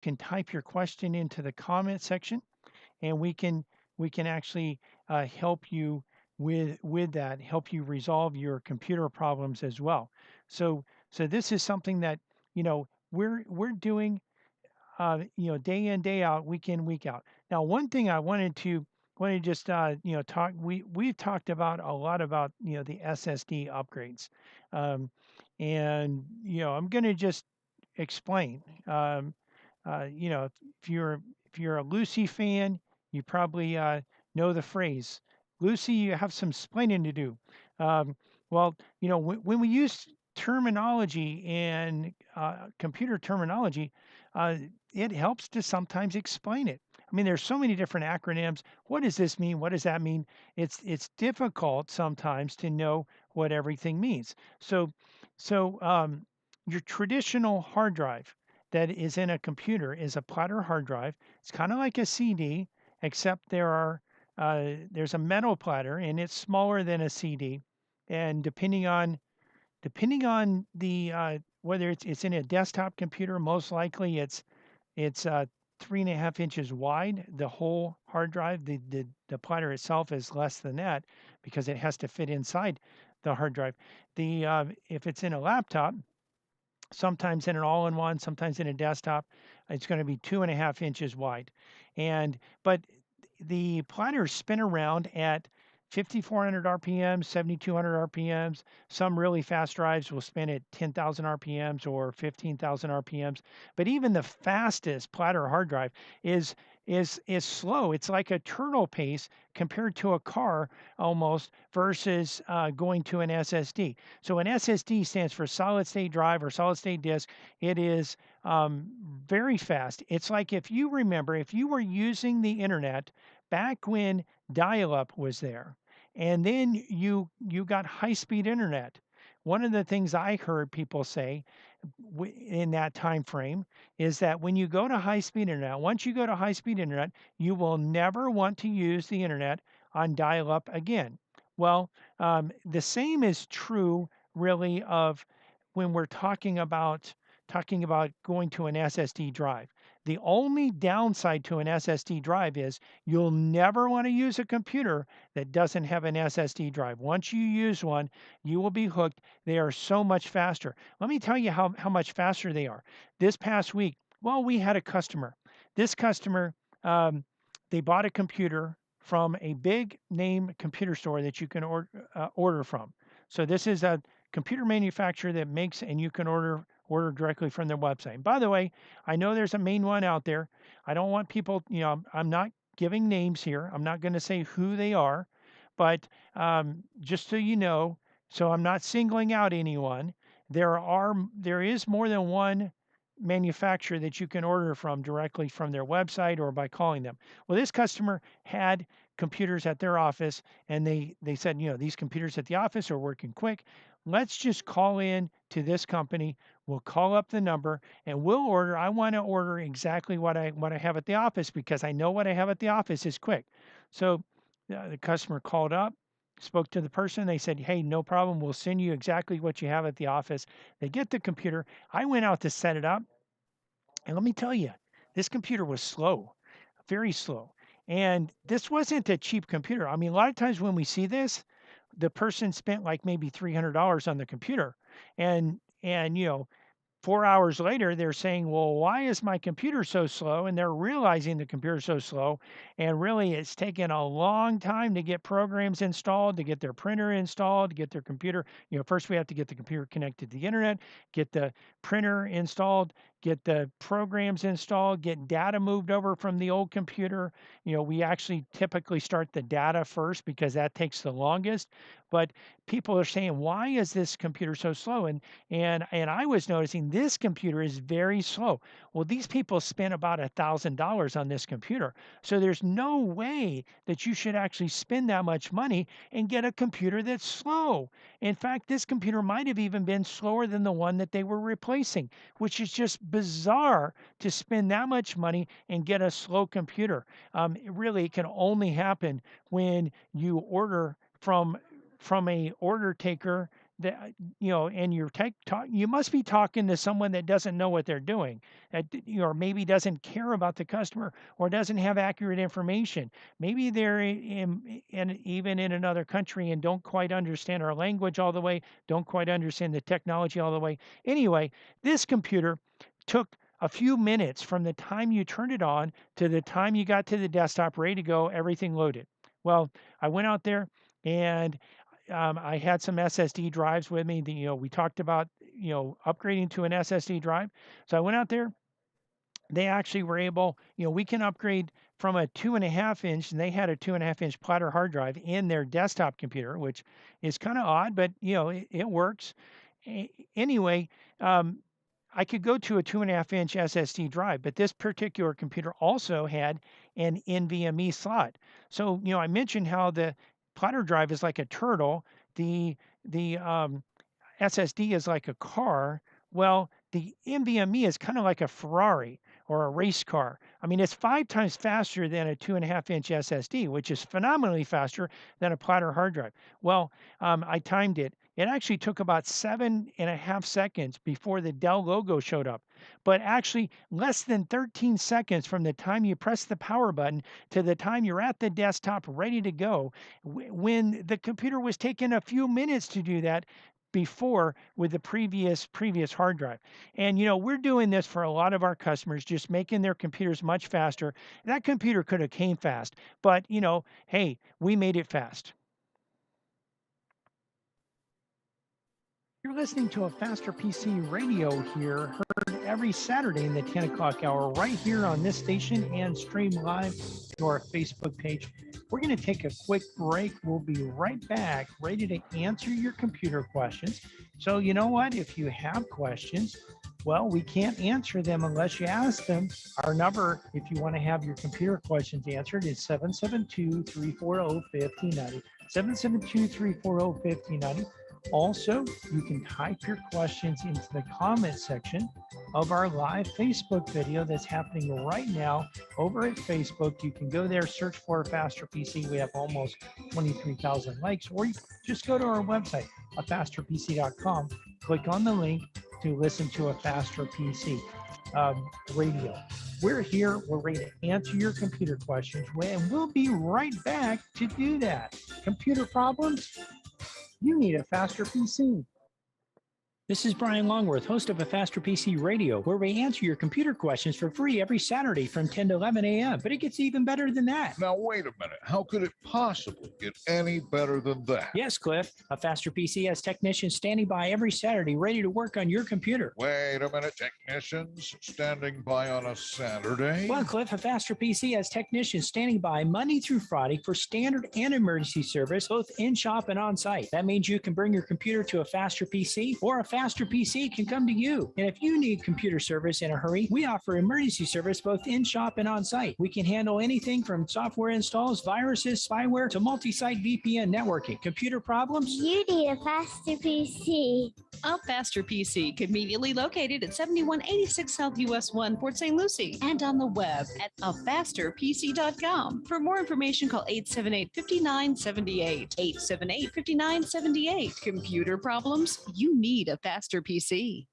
can type your question into the comment section, and we can actually help you with that, help you resolve your computer problems as well. So this is something that we're doing day in, day out, week in, week out. Now, one thing I wanted to just talk. We've talked about a lot about the SSD upgrades, um, and I'm going to just explain. If you're a Lucy fan, you probably know the phrase, "Lucy, you have some splaining to do." Um, well, when we use terminology and computer terminology, uh, it helps to sometimes explain it. I mean, there's so many different acronyms. What does this mean? What does that mean? It's difficult sometimes to know what everything means. So your traditional hard drive that is in a computer is a Platter hard drive. It's kind of like a CD, except there's a metal platter and it's smaller than a CD. And depending on the whether it's in a desktop computer, most likely it's 3.5 inches wide. The whole hard drive, the platter itself is less than that because it has to fit inside the hard drive. The If it's in a laptop, sometimes in an all-in-one, sometimes in a desktop, it's going to be 2.5 inches wide. But the platters spin around at 5,400 RPMs, 7,200 RPMs. Some really fast drives will spin at 10,000 RPMs or 15,000 RPMs. But even the fastest platter hard drive is is slow. It's like a turtle pace compared to a car almost versus going to an SSD. So an SSD stands for solid state drive or solid state disk. It is very fast. It's like if you remember, if you were using the internet back when dial-up was there, and then you got high-speed internet. One of the things I heard people say in that time frame is that when you go to high-speed internet, once you go to high-speed internet, you will never want to use the internet on dial-up again. Well, the same is true really of when we're talking about going to an SSD drive. The only downside to an SSD drive is you'll never want to use a computer that doesn't have an SSD drive. Once you use one, you will be hooked. They are so much faster. Let me tell you how much faster they are. This past week, well, we had a customer. This customer, they bought a computer from a big name computer store that you can order from. So this is a computer manufacturer that makes and you can order directly from their website. By the way, I know there's a main one out there. I don't want people, I'm not giving names here. I'm not going to say who they are, but just so you know, so I'm not singling out anyone. There is more than one manufacturer that you can order from directly from their website or by calling them. Well, this customer had computers at their office and they said, these computers at the office are working quick. Let's just call in to this company. We'll call up the number and we'll order. I want to order exactly what I have at the office because I know what I have at the office is quick. So the customer called up, spoke to the person. They said, "Hey, no problem. We'll send you exactly what you have at the office." They get the computer. I went out to set it up. And let me tell you, this computer was slow, very slow. And this wasn't a cheap computer. I mean, a lot of times when we see this, the person spent like maybe $300 on the computer. And 4 hours later, they're saying, well, why is my computer so slow? And they're realizing the computer's so slow. And really, it's taken a long time to get programs installed, to get their printer installed, to get their computer. First we have to get the computer connected to the internet, get the printer installed, get the programs installed, get data moved over from the old computer. We actually typically start the data first because that takes the longest. But people are saying, why is this computer so slow? And I was noticing this computer is very slow. Well, these people spent about $1,000 on this computer. So there's no way that you should actually spend that much money and get a computer that's slow. In fact, this computer might have even been slower than the one that they were replacing, which is just bizarre to spend that much money and get a slow computer. It can only happen when you order from a order taker that, and you must be talking to someone that doesn't know what they're doing, or maybe doesn't care about the customer, or doesn't have accurate information. Maybe they're even in another country and don't quite understand our language all the way, don't quite understand the technology all the way. Anyway, this computer took a few minutes from the time you turned it on to the time you got to the desktop ready to go, everything loaded. Well, I went out there and I had some SSD drives with me. We talked about, upgrading to an SSD drive. So I went out there. They actually were able, we can upgrade from a 2.5 inch, and they had a 2.5 inch Platter hard drive in their desktop computer, which is kind of odd, but it works. Anyway, um, I could go to a 2.5 inch SSD drive, but this particular computer also had an NVMe slot. So, I mentioned how the Platter drive is like a turtle. The SSD is like a car. Well, the NVMe is kind of like a Ferrari or a race car. I mean, it's 5 times faster than a 2.5 inch SSD, which is phenomenally faster than a Platter hard drive. Well, I timed it. It actually took about 7.5 seconds before the Dell logo showed up, but actually less than 13 seconds from the time you press the power button to the time you're at the desktop ready to go. When the computer was taking a few minutes to do that before with the previous hard drive. And we're doing this for a lot of our customers, just making their computers much faster. That computer could have came fast, but hey, we made it fast. You're listening to a Faster PC radio here, heard every Saturday in the 10 o'clock hour, right here on this station and stream live to our Facebook page. We're going to take a quick break. We'll be right back, ready to answer your computer questions. So you know what? If you have questions, well, we can't answer them unless you ask them. Our number, if you want to have your computer questions answered, is 772-340-1590. 772-340-1590. Also, you can type your questions into the comment section of our live Facebook video that's happening right now over at Facebook. You can go there, search for Faster PC. We have almost 23,000 likes, or you just go to our website, afasterpc.com, click on the link to listen to a Faster PC radio. We're here, we're ready to answer your computer questions, and we'll be right back to do that. Computer problems? You need a Faster PC. This is Brian Longworth, host of A Faster PC Radio, where we answer your computer questions for free every Saturday from 10 to 11 a.m. But it gets even better than that. Now, wait a minute. How could it possibly get any better than that? Yes, Cliff. A Faster PC has technicians standing by every Saturday ready to work on your computer. Wait a minute. Technicians standing by on a Saturday? Well, Cliff, A Faster PC has technicians standing by Monday through Friday for standard and emergency service, both in-shop and on-site. That means you can bring your computer to A Faster PC, or A Faster PC can come to you. And if you need computer service in a hurry, we offer emergency service both in-shop and on-site. We can handle anything from software installs, viruses, spyware, to multi-site VPN networking. Computer problems? You need a Faster PC. A Faster PC, conveniently located at 7186 South US 1, Port St. Lucie, and on the web at afasterpc.com. For more information, call 878-5978. 878-5978. Computer problems? You need a Faster PC.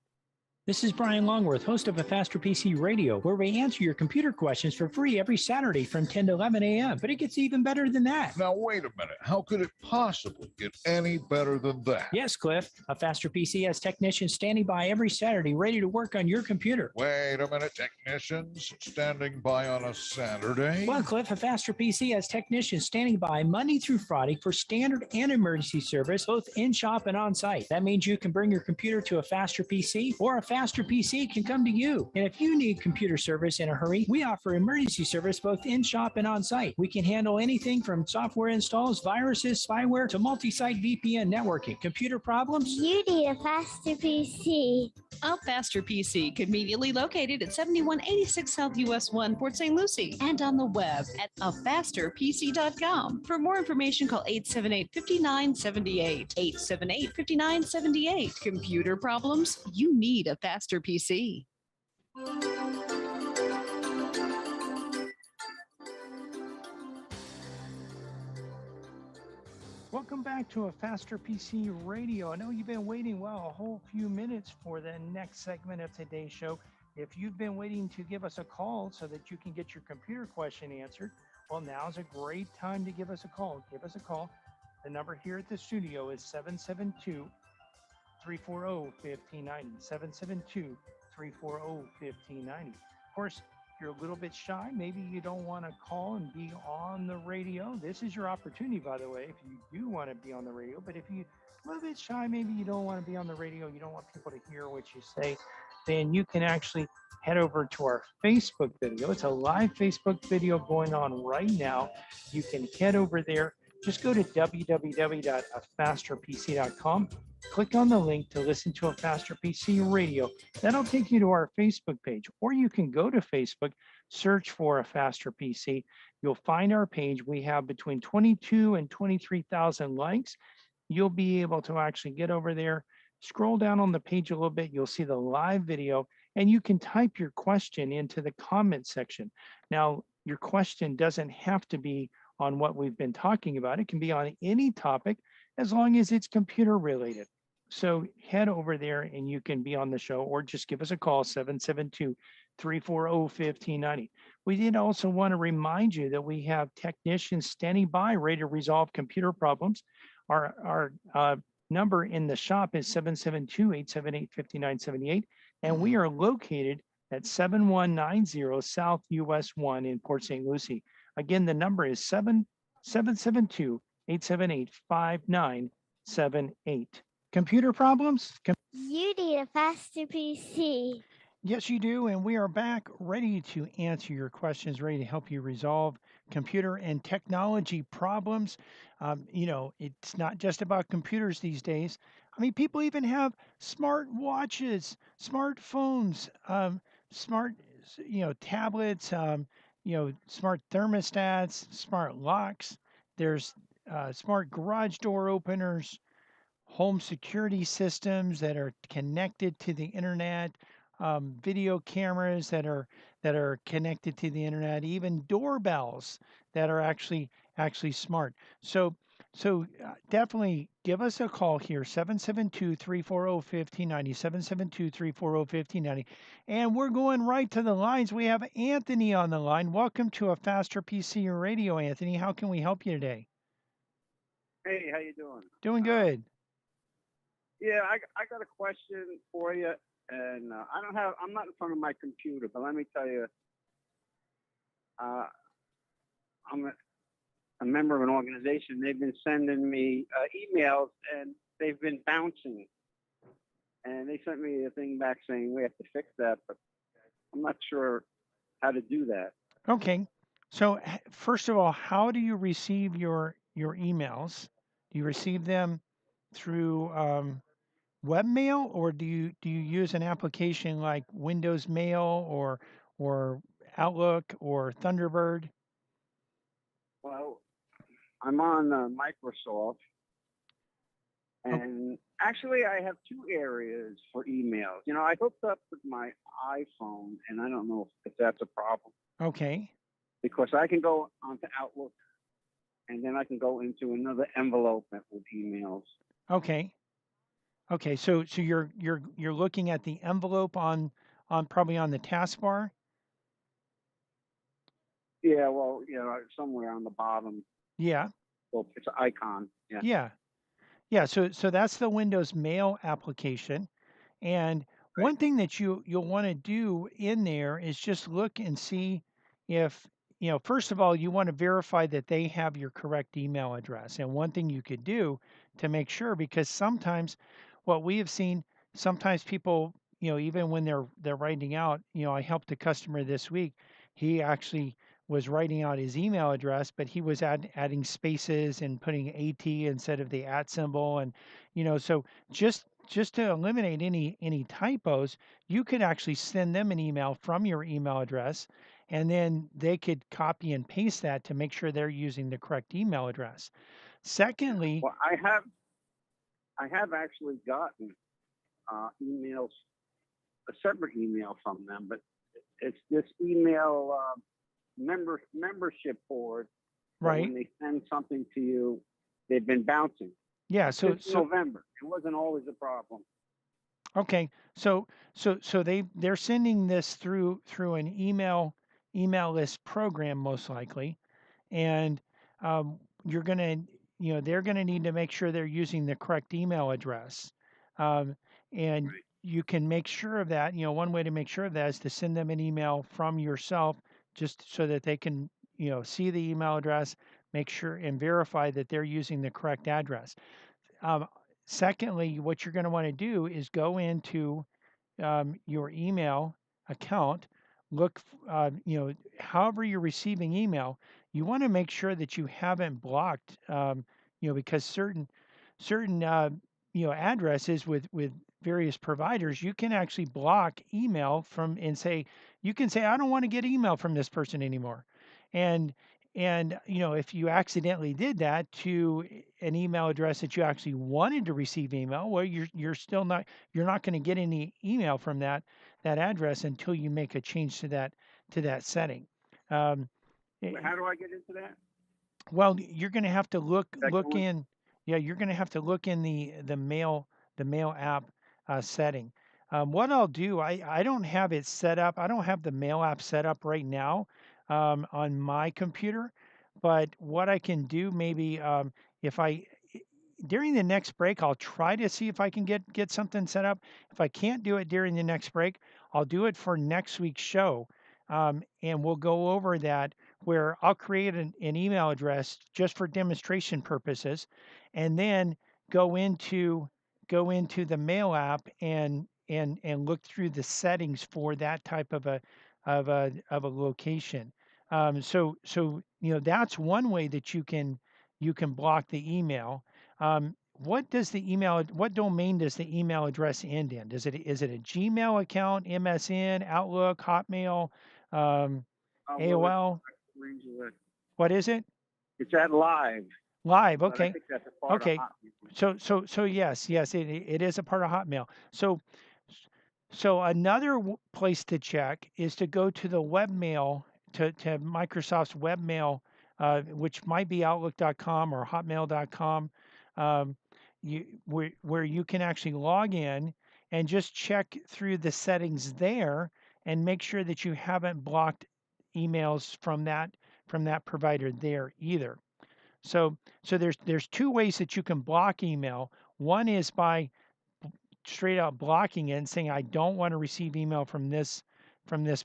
This is Brian Longworth, host of A Faster PC Radio, where we answer your computer questions for free every Saturday from 10 to 11 a.m. But it gets even better than that. Now, wait a minute. How could it possibly get any better than that? Yes, Cliff. A Faster PC has technicians standing by every Saturday ready to work on your computer. Wait a minute. Technicians standing by on a Saturday? Well, Cliff, A Faster PC has technicians standing by Monday through Friday for standard and emergency service, both in-shop and on-site. That means you can bring your computer to A Faster PC, or A Faster PC can come to you. And if you need computer service in a hurry, we offer emergency service both in-shop and on-site. We can handle anything from software installs, viruses, spyware, to multi-site VPN networking. Computer problems? You need a Faster PC. A Faster PC, conveniently located at 7186 South US 1, Port St. Lucie, and on the web at afasterpc.com. For more information, call 878-5978. 878-5978. Computer problems? You need a Faster PC. Welcome back to a Faster PC Radio. I know you've been waiting, well, a whole few minutes for the next segment of today's show. If you've been waiting to give us a call so that you can get your computer question answered, well, now's a great time to give us a call. Give us a call. The number here at the studio is 772 340 1590. 772 340 1590. Of course, if you're a little bit shy, maybe you don't want to call and be on the radio. This is your opportunity, by the way, if you do want to be on the radio. But if you're a little bit shy, maybe you don't want to be on the radio, you don't want people to hear what you say, then you can actually head over to our Facebook video. It's a live Facebook video going on right now. You can head over there. Just go to www.afasterpc.com. Click on the link to listen to a Faster PC Radio. That'll take you to our Facebook page, or you can go to Facebook, search for a Faster PC. You'll find our page. We have between 22 and 23,000 likes. You'll be able to actually get over there, scroll down on the page a little bit. You'll see the live video, and you can type your question into the comment section. Now, your question doesn't have to be on what we've been talking about. It can be on any topic as long as it's computer related. So head over there and you can be on the show, or just give us a call, 772-340-1590. We did also want to remind you that we have technicians standing by, ready to resolve computer problems. Our number in the shop is 772-878-5978, and we are located at 7190 South US 1 in Port St. Lucie. Again, the number is 772-878-5978. Computer problems? You need a faster PC. Yes, you do. And we are back ready to answer your questions, ready to help you resolve computer and technology problems. It's not just about computers these days. I mean, people even have smart watches, smartphones, smart, tablets, smart thermostats, smart locks. There's smart garage door openers, home security systems that are connected to the internet, video cameras that are connected to the internet, even doorbells that are actually smart. So definitely give us a call here, 772-340-1590, 772-340-1590. And we're going right to the lines. We have Anthony on the line. Welcome to a Faster PC Radio, Anthony. How can we help you today? Hey, how you doing? Doing good. Yeah, I got a question for you, and I'm not in front of my computer, but let me tell you, I'm a member of an organization. They've been sending me emails, and they've been bouncing. And they sent me a thing back saying we have to fix that, but I'm not sure how to do that. Okay. So first of all, how do you receive your emails? Do you receive them through webmail, or do you use an application like Windows Mail or Outlook or Thunderbird? Well, I'm on Microsoft, and actually I have two areas for emails. I hooked up with my iPhone, and I don't know if that's a problem. Okay. Because I can go onto Outlook, and then I can go into another envelope with emails. Okay. Okay. So you're looking at the envelope on probably on the taskbar. Yeah, well, somewhere on the bottom. Yeah. Well, it's an icon. Yeah. Yeah. Yeah. So that's the Windows Mail application. And Right. one thing that you'll want to do in there is just look and see if, first of all, you want to verify that they have your correct email address. And one thing you could do to make sure, because sometimes what we have seen, sometimes people, even when they're writing out, I helped a customer this week. He actually was writing out his email address, but he was adding spaces and putting AT instead of the at symbol. And, so just to eliminate any typos, you could actually send them an email from your email address, and then they could copy and paste that to make sure they're using the correct email address. Secondly, Well, I have actually gotten emails, a separate email from them, but it's this email membership board. right? When they send something to you, They've been bouncing Yeah. since November. It wasn't always a problem. Okay. So they're sending this through an email list program most likely, and you're gonna they're gonna need to make sure they're using the correct email address, um, and Right. you can make sure of that. One way to make sure of that is to send them an email from yourself, just so that they can see the email address, make sure and verify that they're using the correct address. Um, Secondly, what you're going to want to do is go into your email account, look, however you're receiving email, you want to make sure that you haven't blocked, because certain addresses with various providers, you can actually block email from and say you can say I don't want to get email from this person anymore, and if you accidentally did that to an email address that you actually wanted to receive email, well, you're not going to get any email from that address until you make a change to that setting. Um, But how do I get into that? well, you're going to have to That look going? in. Yeah, you're going to have to look in the mail app setting. What I'll do, I don't have it set up. I don't have the mail app set up right now on my computer. But what I can do, maybe if during the next break, I'll try to see if I can get something set up. If I can't do it during the next break, I'll do it for next week's show, and we'll go over that, where I'll create an email address just for demonstration purposes, and then go into the mail app and look through the settings for that type of a location. That's one way that you can block the email. What domain does the email address end in? Is it a Gmail account, MSN, Outlook, Hotmail, um, Well, AOL? What is it? it's at Live, Live. but I Okay. think that's a part of Okay. Hotmail. So yes, it is a part of Hotmail. So another place to check is to go to the webmail, to Microsoft's webmail, which might be Outlook.com or Hotmail.com, um, where you can actually log in and just check through the settings there and make sure that you haven't blocked emails from that provider there either. So there's two ways that you can block email. One is by straight out blocking it and saying I don't want to receive email from this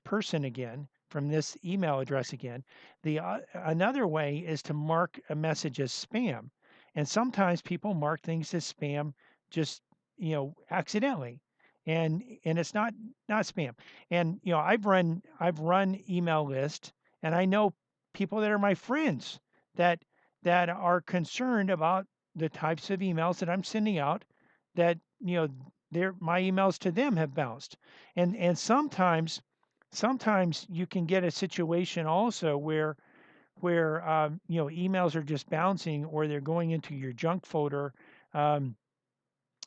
person again, from this email address again. The another way is to mark a message as spam, and sometimes people mark things as spam just accidentally, and it's not spam. And I've run email lists, and I know people that are my friends that are concerned about the types of emails that I'm sending out, that my emails to them have bounced. And sometimes you can get a situation also where emails are just bouncing, or they're going into your junk folder. um,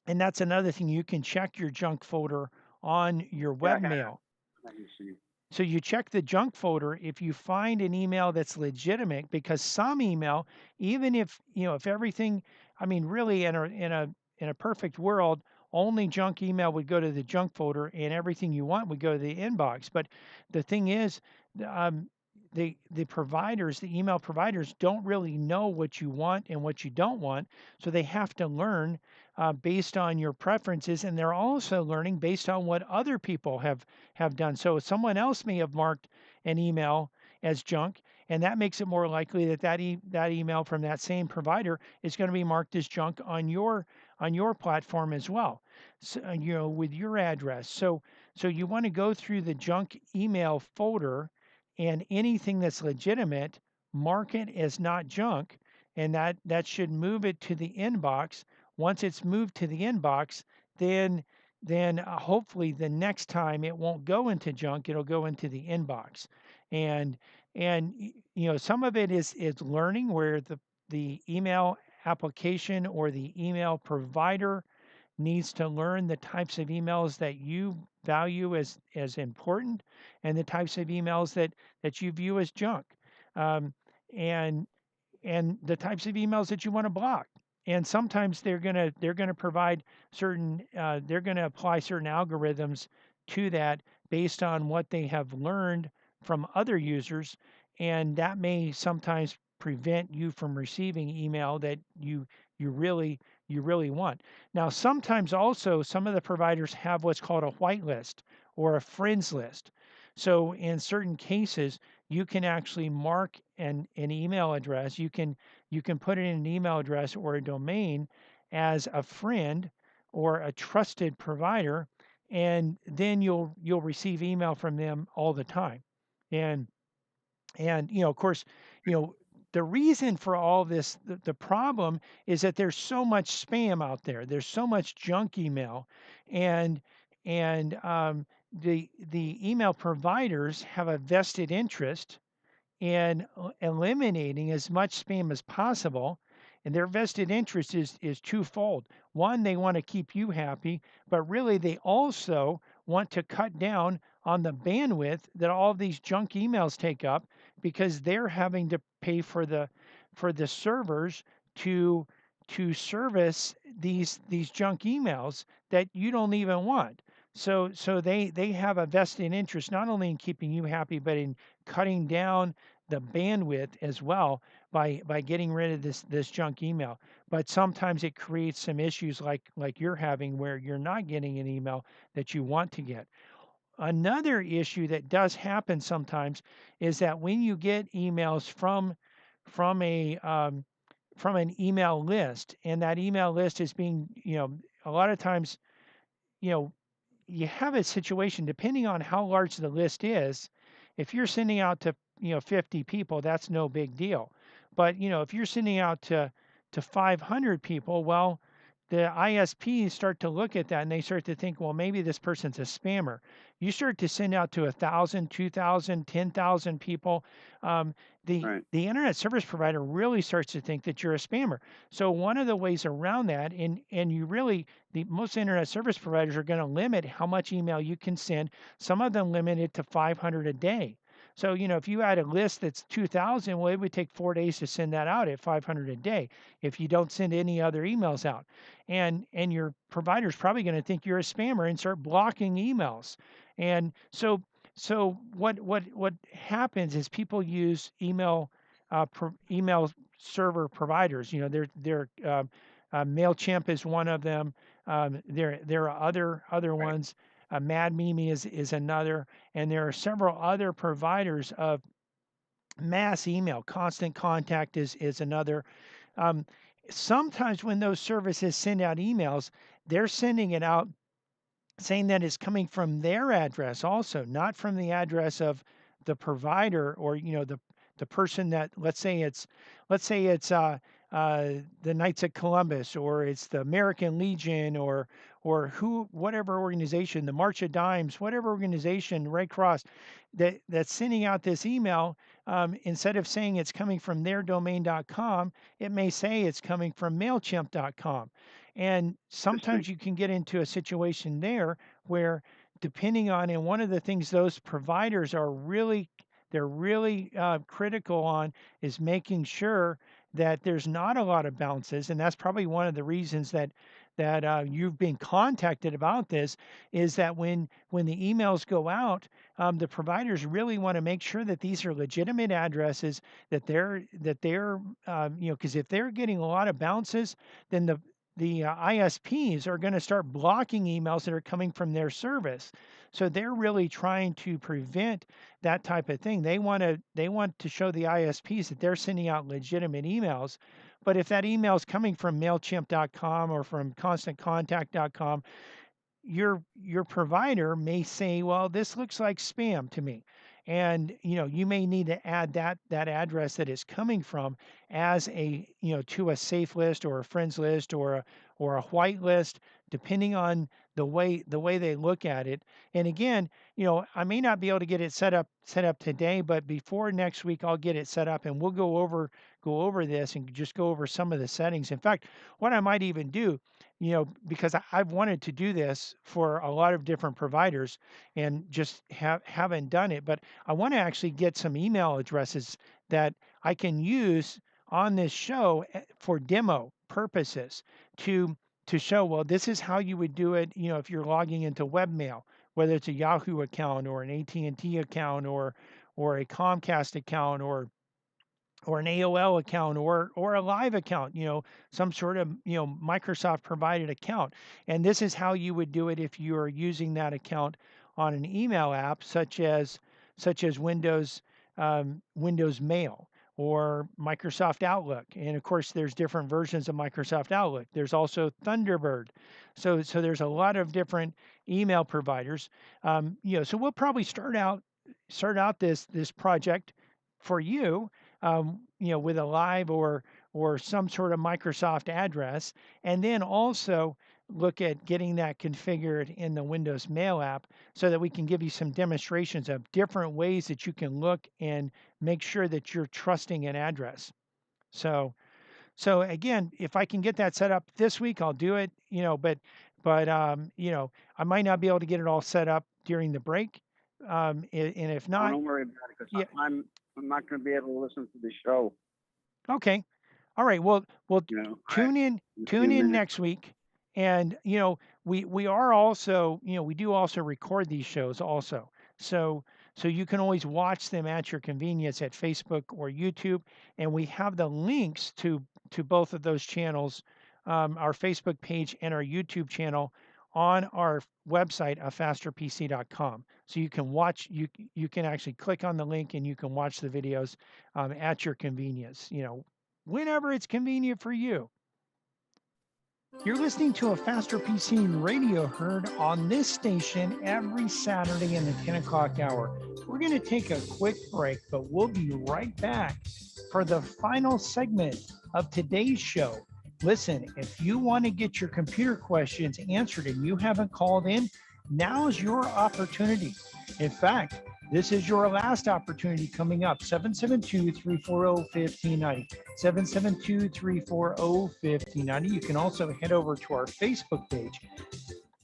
and that's another thing. You can check your junk folder on your Yeah, I have. webmail. Let me see. So you check the junk folder if you find an email that's legitimate, because some email, even if everything, I mean, really in a perfect world, only junk email would go to the junk folder and everything you want would go to the inbox. But the thing is, um, the email providers don't really know what you want and what you don't want, so they have to learn based on your preferences, and they're also learning based on what other people have done. So someone else may have marked an email as junk, and that makes it more likely that that email from that same provider is going to be marked as junk on your platform as well. So, with your address. So you want to go through the junk email folder, and anything that's legitimate, mark it as not junk, and that should move it to the inbox. Once it's moved to the inbox, then hopefully the next time it won't go into junk, it'll go into the inbox. And some of it is learning, where the email application or the email provider needs to learn the types of emails that you value as important, and the types of emails that you view as junk. Um, and and the types of emails that you want to block. And sometimes they're gonna provide certain they're gonna apply certain algorithms to that based on what they have learned from other users, and that may sometimes prevent you from receiving email that you really you really want. Now, sometimes also some of the providers have what's called a whitelist or a friends list. So in certain cases, you can actually mark an email address. You can put it in an email address or a domain as a friend or a trusted provider, and then you'll receive email from them all the time. And of course, you know, the reason for all this, the problem is that there's so much spam out there. There's so much junk email, and the email providers have a vested interest in eliminating as much spam as possible. And their vested interest is twofold. One, they want to keep you happy, but really they also want to cut down on the bandwidth that all of these junk emails take up, because they're having to pay for the servers to service these junk emails that you don't even want. So they have a vested interest not only in keeping you happy, but in cutting down the bandwidth as well by getting rid of this junk email. But sometimes it creates some issues like you're having, where you're not getting an email that you want to get. Another issue that does happen sometimes is that when you get emails from a from an email list, and that email list is being, a lot of times, you know you have a situation, depending on how large the list is. If you're sending out to 50 people, that's no big deal. But if you're sending out to 500 people, well, the ISPs start to look at that and they start to think, well, maybe this person's a spammer. You start to send out to 1,000, 2,000, 10,000 people. The Right. the internet service provider really starts to think that you're a spammer. So one of the ways around that, and you really, the most internet service providers are going to limit how much email you can send. Some of them limit it to 500 a day. So, if you had a list that's 2,000, well, it would take 4 days to send that out at 500 a day if you don't send any other emails out. And your provider's probably going to think you're a spammer and start blocking emails. And so what happens is people use email server providers. They're Mailchimp is one of them. There are other Right. ones. MadMeme is another, and there are several other providers of mass email. Constant Contact is another. Um, Sometimes when those services send out emails, they're sending it out saying that it's coming from their address also, not from the address of the provider, or the person that, let's say it's the Knights of Columbus, or it's the American Legion, or whatever organization, the March of Dimes, whatever organization, Red Cross, that's sending out this email. Instead of saying it's coming from their domain.com, it may say it's coming from Mailchimp.com. And Interesting. sometimes you can get into a situation there where, depending on, and one of the things those providers are really, they're really critical on, is making sure that there's not a lot of bounces. And that's probably one of the reasons that you've been contacted about this, is that when the emails go out, the providers really want to make sure that these are legitimate addresses, that they're because if they're getting a lot of bounces, then the ISPs are going to start blocking emails that are coming from their service. So they're really trying to prevent that type of thing. They want to show the ISPs that they're sending out legitimate emails. But if that email is coming from Mailchimp.com or from ConstantContact.com, your provider may say, well, this looks like spam to me. And you may need to add that address that it's coming from as a to a safe list or a friends list or a white list, depending on the way they look at it. And again, I may not be able to get it set up today, but before next week I'll get it set up, and we'll go over this and just go over some of the settings. In fact, what I might even do, because I've wanted to do this for a lot of different providers and just haven't done it, but I want to actually get some email addresses that I can use on this show for demo purposes to show, well, this is how you would do it, if you're logging into webmail, whether it's a Yahoo account or an AT&T account or a Comcast account or an AOL account or a live account, some sort of, Microsoft provided account. And this is how you would do it if you're using that account on an email app such as Windows Mail or Microsoft Outlook. And of course, there's different versions of Microsoft Outlook. There's also Thunderbird. So there's a lot of different email providers. So we'll probably start out this project for you, with a live or some sort of Microsoft address, and then also look at getting that configured in the Windows Mail app so that we can give you some demonstrations of different ways that you can look and make sure that you're trusting an address. So again, if I can get that set up this week, I'll do it, but I might not be able to get it all set up during the break. And if Oh, not, don't worry about it, because yeah, I'm not going to be able to listen to the show. okay. All right. Well, tune in In a few minutes. next week. And, we are also, we do also record these shows also. So you can always watch them at your convenience at Facebook or YouTube. And we have the links to both of those channels, our Facebook page and our YouTube channel on our website, afasterpc.com. So you can watch, you can actually click on the link and you can watch the videos at your convenience, whenever it's convenient for you. You're listening to a Faster PC radio heard on this station every Saturday in the 10 o'clock hour. We're going to take a quick break, but we'll be right back for the final segment of today's show. Listen, if you want to get your computer questions answered and you haven't called in, now's your opportunity. In fact, this is your last opportunity coming up, 772-340-1590, 772-340-1590. You can also head over to our Facebook page,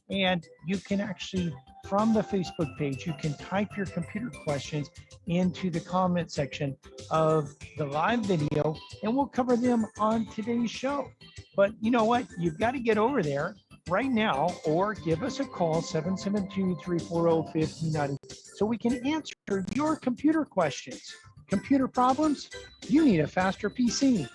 and you can actually, from the Facebook page, you can type your computer questions into the comment section of the live video, and we'll cover them on today's show. But you know what? You've got to get over there right now or give us a call, 772-340-1590, so we can answer your computer questions. Computer problems? You need a faster PC.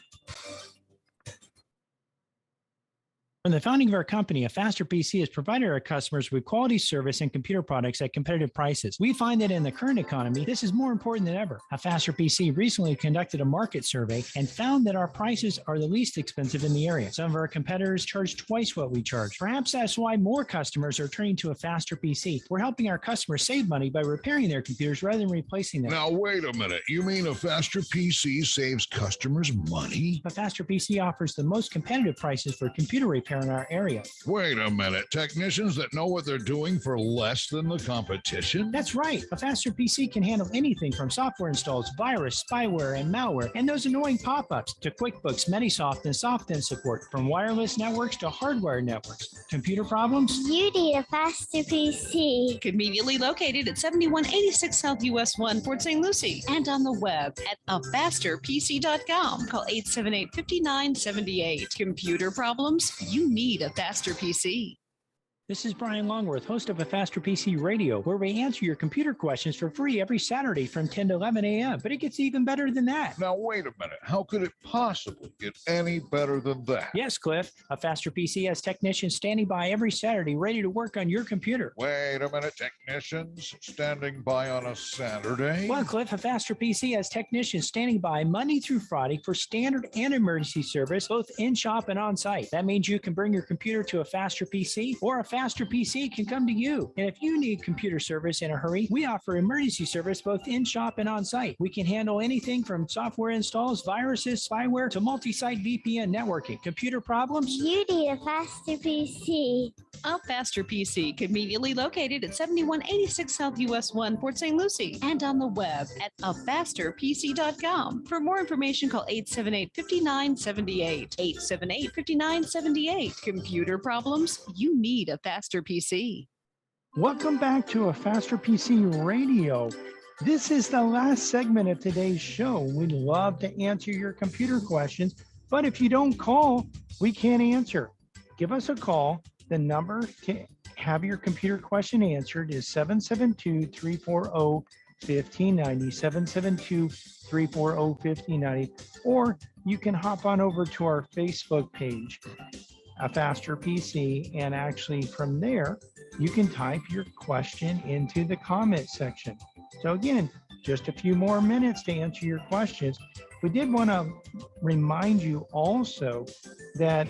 From the founding of our company, A Faster PC has provided our customers with quality service and computer products at competitive prices. We find that in the current economy, this is more important than ever. A Faster PC recently conducted a market survey and found that our prices are the least expensive in the area. Some of our competitors charge twice what we charge. Perhaps that's why more customers are turning to A Faster PC. We're helping our customers save money by repairing their computers rather than replacing them. Now, wait a minute. You mean A Faster PC saves customers money? A Faster PC offers the most competitive prices for computer repair in our area. Wait a minute. Technicians that know what they're doing for less than the competition? That's right. A Faster PC can handle anything from software installs, virus, spyware, and malware, and those annoying pop-ups to QuickBooks, Metisoft, and SoftIn support, from wireless networks to hardware networks. Computer problems? You need a faster PC. Conveniently located at 7186 South US 1, Port St. Lucie, and on the web at afasterpc.com. Call 878-5978. Computer problems? You need a faster PC. This is Brian Longworth, host of A Faster PC Radio, where we answer your computer questions for free every Saturday from 10 to 11 a.m. But it gets even better than that. Now, wait a minute. How could it possibly get any better than that? Yes, Cliff. A Faster PC has technicians standing by every Saturday ready to work on your computer. Wait a minute. Technicians standing by on a Saturday? Well, Cliff, A Faster PC has technicians standing by Monday through Friday for standard and emergency service, both in-shop and on-site. That means you can bring your computer to A Faster PC, or A Faster PC can come to you. And if you need computer service in a hurry, we offer emergency service both in-shop and on-site. We can handle anything from software installs, viruses, spyware, to multi-site VPN networking. Computer problems? You need a faster PC. A Faster PC, conveniently located at 7186 South US 1, Port St. Lucie, and on the web at afasterpc.com. For more information, call 878-5978. 878-5978. Computer problems? You need a faster PC. Welcome back to A Faster PC Radio. This is the last segment of today's show. We'd love to answer your computer questions, but if you don't call, we can't answer. Give us a call. The number to have your computer question answered is 772-340-1590, 772-340-1590, or you can hop on over to our Facebook page, A Faster PC, and actually from there, you can type your question into the comment section. So again, just a few more minutes to answer your questions. We did want to remind you also that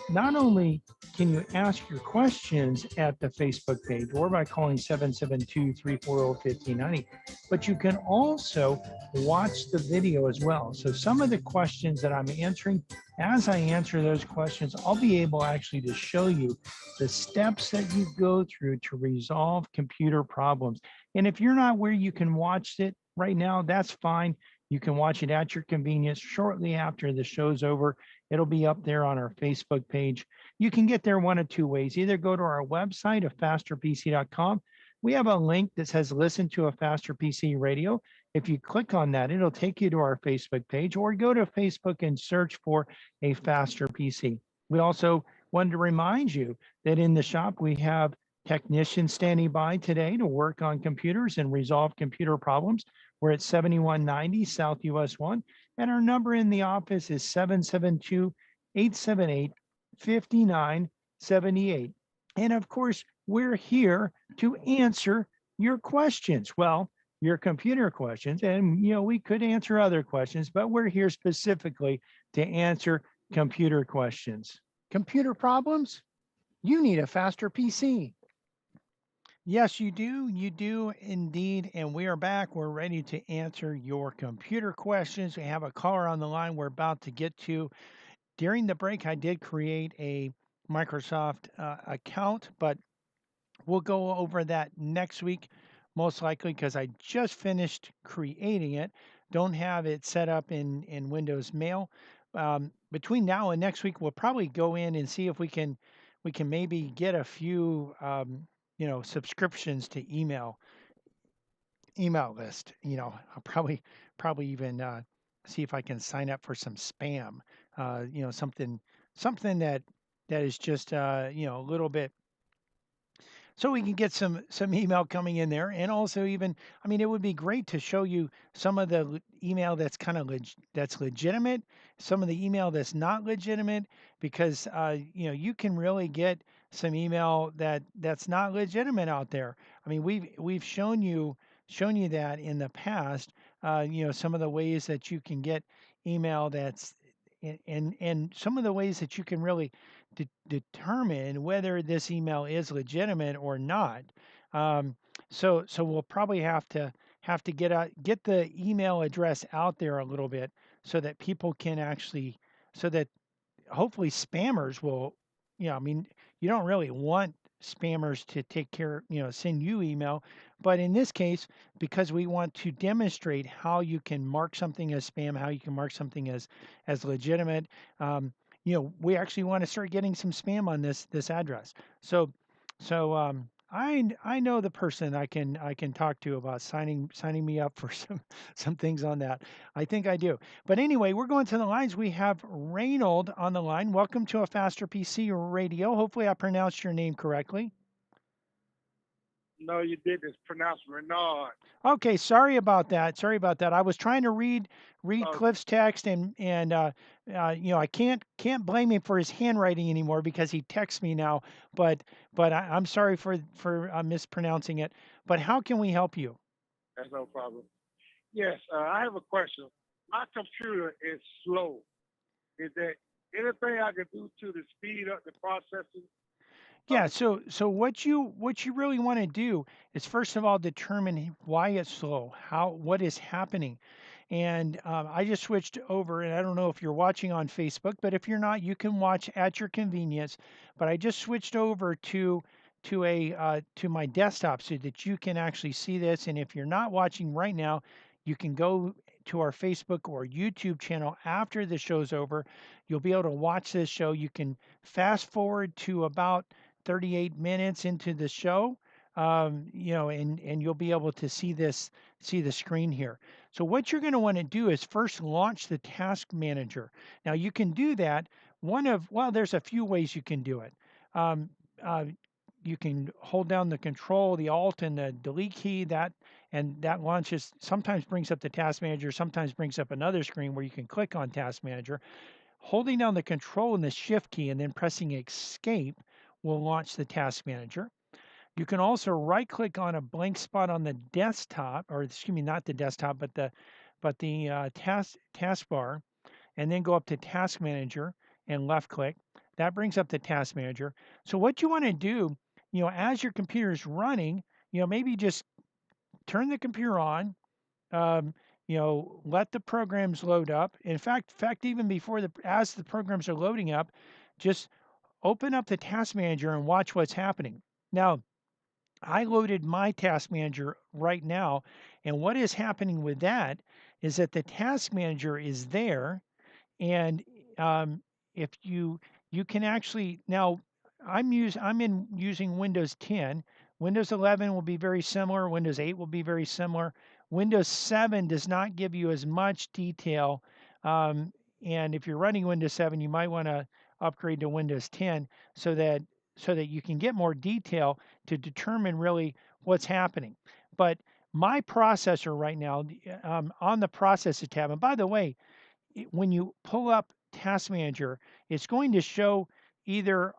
not only can you ask your questions at the Facebook page or by calling 772-340-1590, but you can also watch the video as well. So some of the questions that I'm answering, as I answer those questions, I'll be able actually to show you the steps that you go through to resolve computer problems. And if you're not where you can watch it right now, that's fine. You can watch it at your convenience shortly after the show's over. It'll be up there on our Facebook page. You can get there one of two ways. Either go to our website, afasterpc.com. We have a link that says listen to a Faster PC radio. If you click on that, it'll take you to our Facebook page, or go to Facebook and search for a Faster PC. We also wanted to remind you that in the shop, we have technicians standing by today to work on computers and resolve computer problems. We're at 7190 South US 1, and our number in the office is 772-878-5978. And of course, we're here to answer your questions. Well, your computer questions, and we could answer other questions, but we're here specifically to answer computer questions. Computer problems? You need a Faster PC. Yes, you do. You do indeed. And we are back. We're ready to answer your computer questions. We have a caller on the line we're about to get to. During the break, I did create a Microsoft account, but we'll go over that next week, most likely, because I just finished creating it. Don't have it set up in Windows Mail. Between now and next week, we'll probably go in and see if we can maybe get a few subscriptions to email list. I'll probably even see if I can sign up for some spam. Something that is just a little bit, so we can get some email coming in there. And also, even, I mean, it would be great to show you some of the email that's kind of that's legitimate, some of the email that's not legitimate, because you can really get some email that's not legitimate out there. I mean, we've shown you that in the past. Some of the ways that you can get email that's, and some of the ways that you can really determine whether this email is legitimate or not. So we'll probably have to get the email address out there a little bit, so that people can actually, so that hopefully spammers will, I mean, you don't really want spammers to send you email, but in this case, because we want to demonstrate how you can mark something as spam, how you can mark something as legitimate, we actually want to start getting some spam on this address. So I know the person I can talk to about signing me up for some things on that. I think I do. But anyway, we're going to the lines. We have Reynold on the line. Welcome to a Faster PC Radio. Hopefully I pronounced your name correctly. No, you did. It's pronounced Renard. Okay, sorry about that. I was trying to read Cliff's text, and I can't blame him for his handwriting anymore, because he texts me now. But I'm sorry for mispronouncing it. But how can we help you? That's no problem. Yes, I have a question. My computer is slow. Is there anything I can do to speed up the processing? Yeah, so what you really want to do is, first of all, determine why it's slow, what is happening. And I just switched over, and I don't know if you're watching on Facebook, but if you're not, you can watch at your convenience. But I just switched over to my desktop, so that you can actually see this. And if you're not watching right now, you can go to our Facebook or YouTube channel after the show's over. You'll be able to watch this show. You can fast forward to about 38 minutes into the show, and you'll be able to see the screen here. So what you're going to want to do is first launch the task manager. Now you can do that. Well, there's a few ways you can do it. Um, uh, you can hold down the control, the alt, and the delete key. And that launches. Sometimes brings up the task manager. Sometimes brings up another screen where you can click on task manager. Holding down the control and the shift key and then pressing escape will launch the task manager. You can also right click on a blank spot on the desktop, or excuse me, not the desktop, but the taskbar, and then go up to Task Manager and left click. That brings up the Task Manager. So what you want to do, as your computer is running, maybe just turn the computer on. Um, let the programs load up. In fact, even before as the programs are loading up, just open up the Task Manager and watch what's happening. Now, I loaded my task manager right now, and what is happening with that is that the task manager is there, and if you can actually now using Windows 10. Windows 11 will be very similar. Windows 8 will be very similar. Windows 7 does not give you as much detail, um, and if you're running Windows 7, you might want to upgrade to Windows 10 so that you can get more detail to determine really what's happening. But my processor right now, on the processor tab, and by the way, when you pull up Task Manager, it's going to show either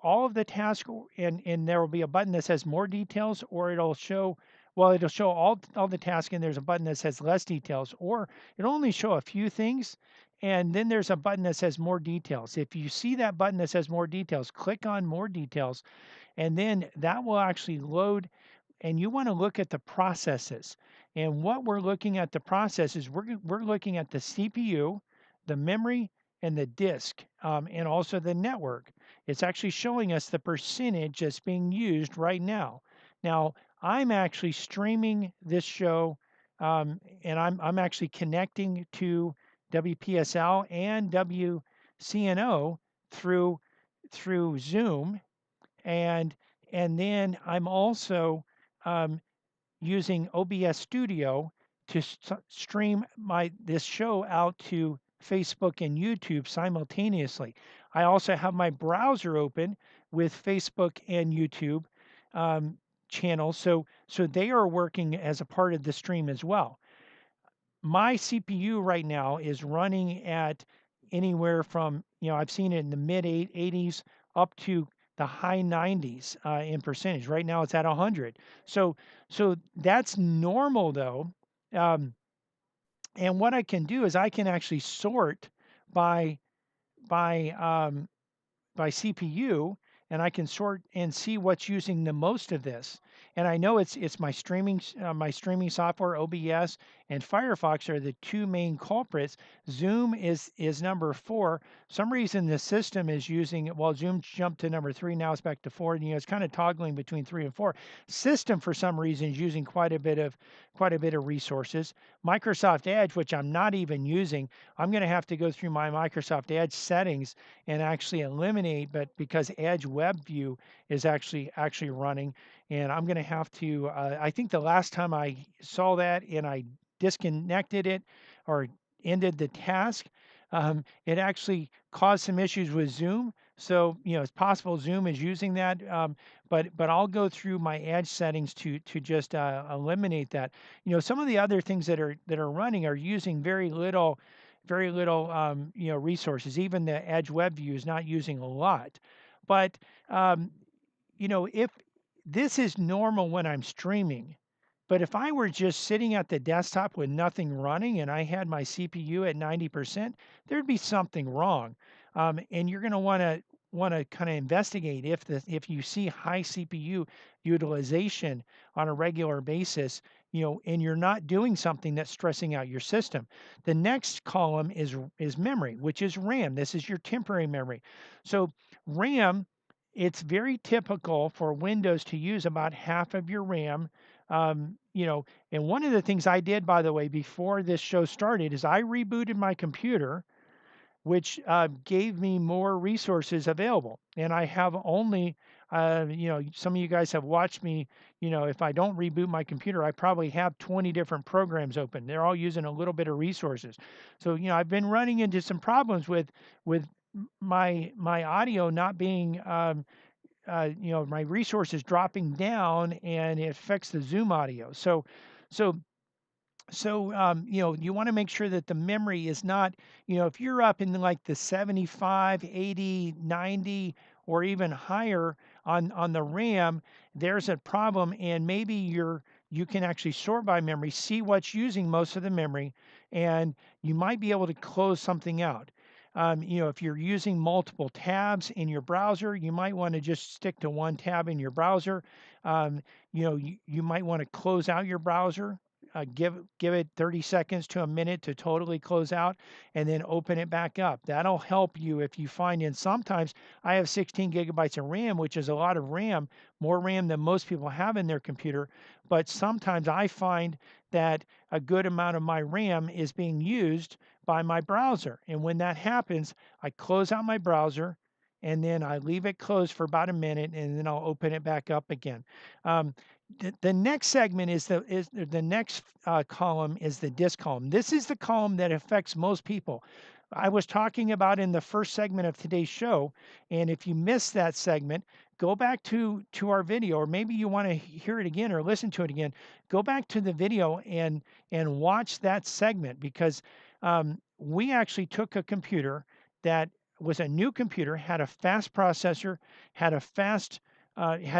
all of the tasks, and there will be a button that says more details, or it'll show all the tasks, and there's a button that says less details, or it'll only show a few things, and then there's a button that says more details. If you see that button that says more details, click on more details, and then that will actually load, and you want to look at the processes. And what we're looking at the processes, we're looking at the CPU, the memory, and the disk, and also the network. It's actually showing us the percentage that's being used right now. Now, I'm actually streaming this show, and I'm actually connecting to WPSL and WCNO through Zoom, and then I'm also um, using OBS Studio to stream this show out to Facebook and YouTube simultaneously. I also have my browser open with Facebook and YouTube channels, so they are working as a part of the stream as well. My CPU right now is running at anywhere from, I've seen it in the mid 80s up to the high 90s in percentage. Right now it's at 100. So that's normal though. Um, and what I can do is I can actually sort by by um, by CPU, and I can sort and see what's using the most of this. And I know it's my streaming software, OBS, and Firefox are the two main culprits. Zoom is number 4. Some reason the system is using it. Well, Zoom jumped to number 3, now it's back to 4. And, it's kind of toggling between 3 and 4. System for some reason is using quite a bit of resources. Microsoft Edge, which I'm not even using, I'm going to have to go through my Microsoft Edge settings and actually eliminate, but because Edge Web View is actually running, and I'm going to have to. I think the last time I saw that and I disconnected it or ended the task, it actually caused some issues with Zoom. So it's possible Zoom is using that, but I'll go through my Edge settings to just eliminate that. Some of the other things that are running are using very little resources. Even the Edge Web View is not using a lot. But if this is normal when I'm streaming, but if I were just sitting at the desktop with nothing running and I had my CPU at 90%, there'd be something wrong. And you're going to want to kind of investigate if you see high CPU utilization on a regular basis, and you're not doing something that's stressing out your system. The next column is memory, which is RAM. This is your temporary memory. So RAM, it's very typical for Windows to use about half of your RAM. And one of the things I did, by the way, before this show started, is I rebooted my computer, which gave me more resources available. And I Some of you guys have watched me. If I don't reboot my computer, I probably have 20 different programs open. They're all using a little bit of resources. So, I've been running into some problems with my audio not being, my resources dropping down, and it affects the Zoom audio. So you want to make sure that the memory is not, if you're up in like the 75, 80, 90, or even higher on the RAM, there's a problem. And maybe you can actually sort by memory, see what's using most of the memory, and you might be able to close something out. If you're using multiple tabs in your browser, you might want to just stick to one tab in your browser. You might want to close out your browser, give it 30 seconds to a minute to totally close out, and then open it back up. That'll help you if you find. And sometimes I have 16 gigabytes of RAM, which is a lot of RAM, more RAM than most people have in their computer. But sometimes I find that a good amount of my RAM is being used by my browser. And when that happens, I close out my browser, and then I leave it closed for about a minute, and then I'll open it back up again. The next segment is the next column is the disk column. This is the column that affects most people. I was talking about in the first segment of today's show, and if you missed that segment, go back to our video, or maybe you want to hear it again or listen to it again. Go back to the video and watch that segment, because we actually took a computer that was a new computer, had a fast processor, had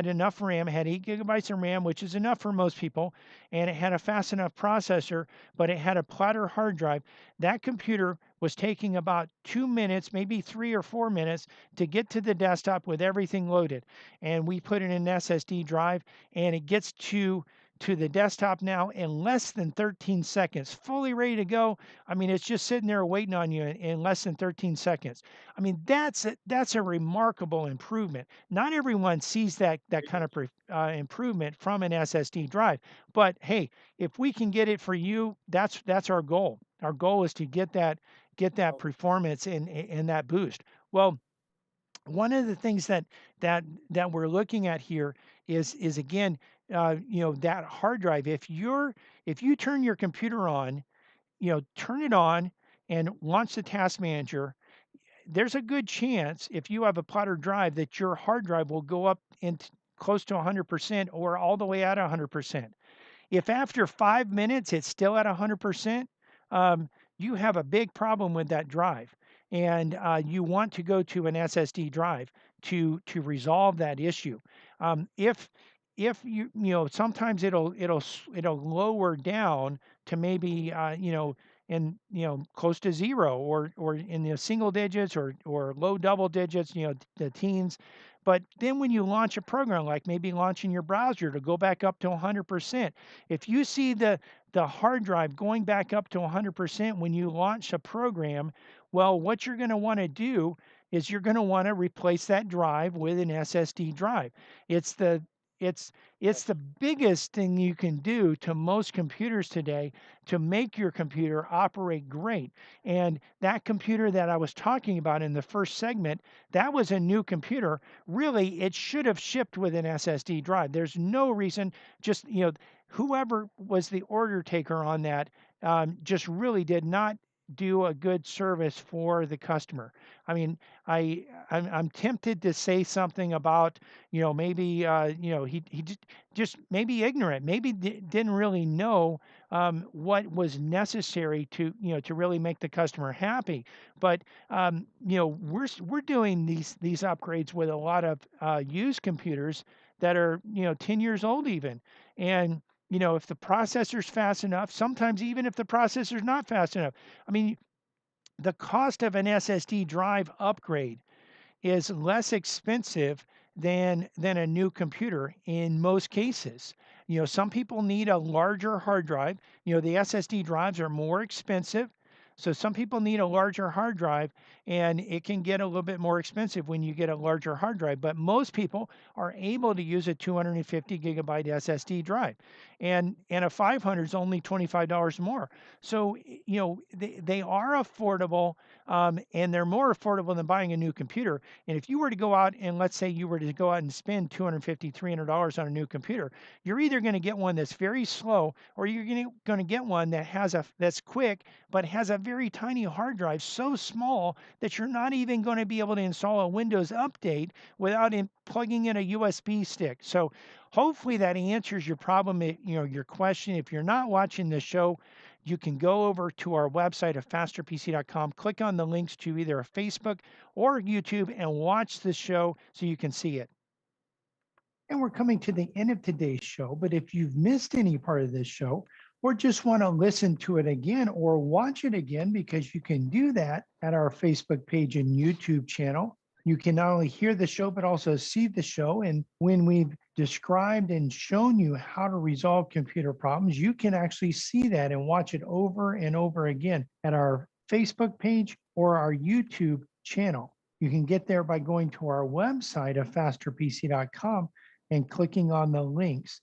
enough RAM, had 8 gigabytes of RAM, which is enough for most people, and it had a fast enough processor, but it had a Platter hard drive. That computer was taking about 2 minutes, maybe 3 or 4 minutes to get to the desktop with everything loaded. And we put it in an SSD drive, and it gets to the desktop now in less than 13 seconds, fully ready to go. I mean, it's just sitting there waiting on you in less than 13 seconds. I mean, that's a remarkable improvement. Not everyone sees that kind of improvement from an SSD drive, but hey, if we can get it for you, that's our goal. Our goal is to get that performance and that boost. Well, one of the things that we're looking at here is again, that hard drive. If you turn your computer on, turn it on and launch the task manager, there's a good chance, if you have a Platter drive, that your hard drive will go up in close to 100% or all the way at 100%. If after 5 minutes it's still at 100%, you have a big problem with that drive, and you want to go to an SSD drive to resolve that issue. If sometimes it'll lower down to maybe in close to zero, or in the single digits, or low double digits, the teens. But then when you launch a program, like maybe launching your browser to go back up to 100%, if you see the hard drive going back up to 100% when you launch a program, well, what you're going to want to do is you're going to want to replace that drive with an SSD drive. It's the it's the biggest thing you can do to most computers today to make your computer operate great. And that computer that I was talking about in the first segment, that was a new computer. Really, it should have shipped with an SSD drive. There's no reason, just, whoever was the order taker on that just really did not do a good service for the customer. I mean, I'm tempted to say something about, maybe he just maybe ignorant, maybe didn't really know what was necessary to really make the customer happy. But we're doing these upgrades with a lot of used computers that are 10 years old even. And if the processor's fast enough, sometimes even if the processor's not fast enough, I mean, the cost of an SSD drive upgrade is less expensive than a new computer in most cases. Some people need a larger hard drive. The SSD drives are more expensive. So some people need a larger hard drive, and it can get a little bit more expensive when you get a larger hard drive. But most people are able to use a 250 gigabyte SSD drive. and a 500 is only $25 more. So they are affordable, and they're more affordable than buying a new computer. And if you were to go out and let's say you were to go out and spend $250, $300 on a new computer, you're either going to get one that's very slow, or you're going to get one that that's quick but has a very tiny hard drive, so small that you're not even going to be able to install a Windows update without plugging in a USB stick. So hopefully that answers your problem, your question. If you're not watching the show, you can go over to our website at fasterpc.com, click on the links to either a Facebook or YouTube, and watch the show so you can see it. And we're coming to the end of today's show, but if you've missed any part of this show or just want to listen to it again or watch it again, because you can do that at our Facebook page and YouTube channel. You can not only hear the show, but also see the show. And when we've described and shown you how to resolve computer problems, you can actually see that and watch it over and over again at our Facebook page or our YouTube channel. You can get there by going to our website of fasterpc.com and clicking on the links.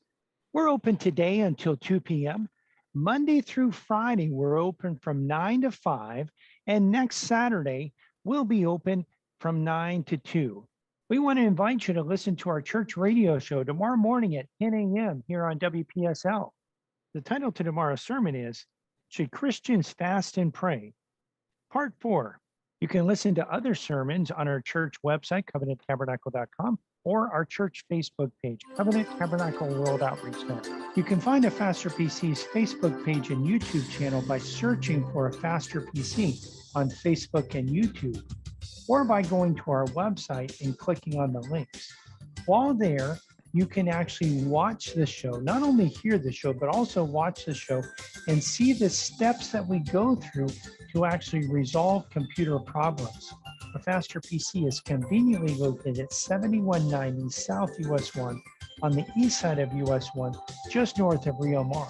We're open today until 2 p.m. Monday through Friday, we're open from 9 to 5. And next Saturday, we'll be open from 9 to 2. We want to invite you to listen to our church radio show tomorrow morning at 10 a.m. here on WPSL. The title to tomorrow's sermon is, Should Christians Fast and Pray? Part 4. You can listen to other sermons on our church website, covenanttabernacle.com, or our church Facebook page, Covenant Tabernacle World Outreach Center. You can find a Faster PC's Facebook page and YouTube channel by searching for a Faster PC on Facebook and YouTube, or by going to our website and clicking on the links. While there, you can actually watch the show, not only hear the show, but also watch the show and see the steps that we go through to actually resolve computer problems. A Faster PC is conveniently located at 7190 South US 1 on the east side of US 1, just north of Rio Mar.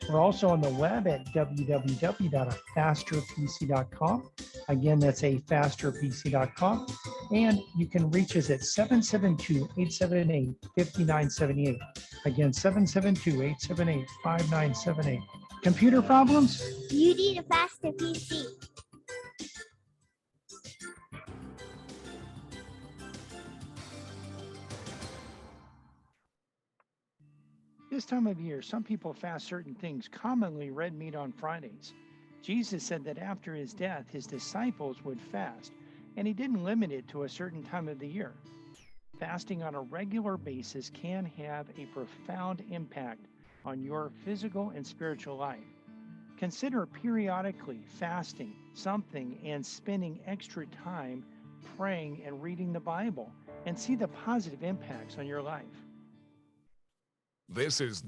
We're also on the web at www.afasterpc.com. Again, that's afasterpc.com. And you can reach us at 772-878-5978. Again, 772-878-5978. Computer problems? You need a faster PC. This time of year, some people fast certain things, commonly red meat on Fridays. Jesus said that after his death, his disciples would fast, and he didn't limit it to a certain time of the year. Fasting on a regular basis can have a profound impact on your physical and spiritual life. Consider periodically fasting something and spending extra time praying and reading the Bible, and see the positive impacts on your life. This is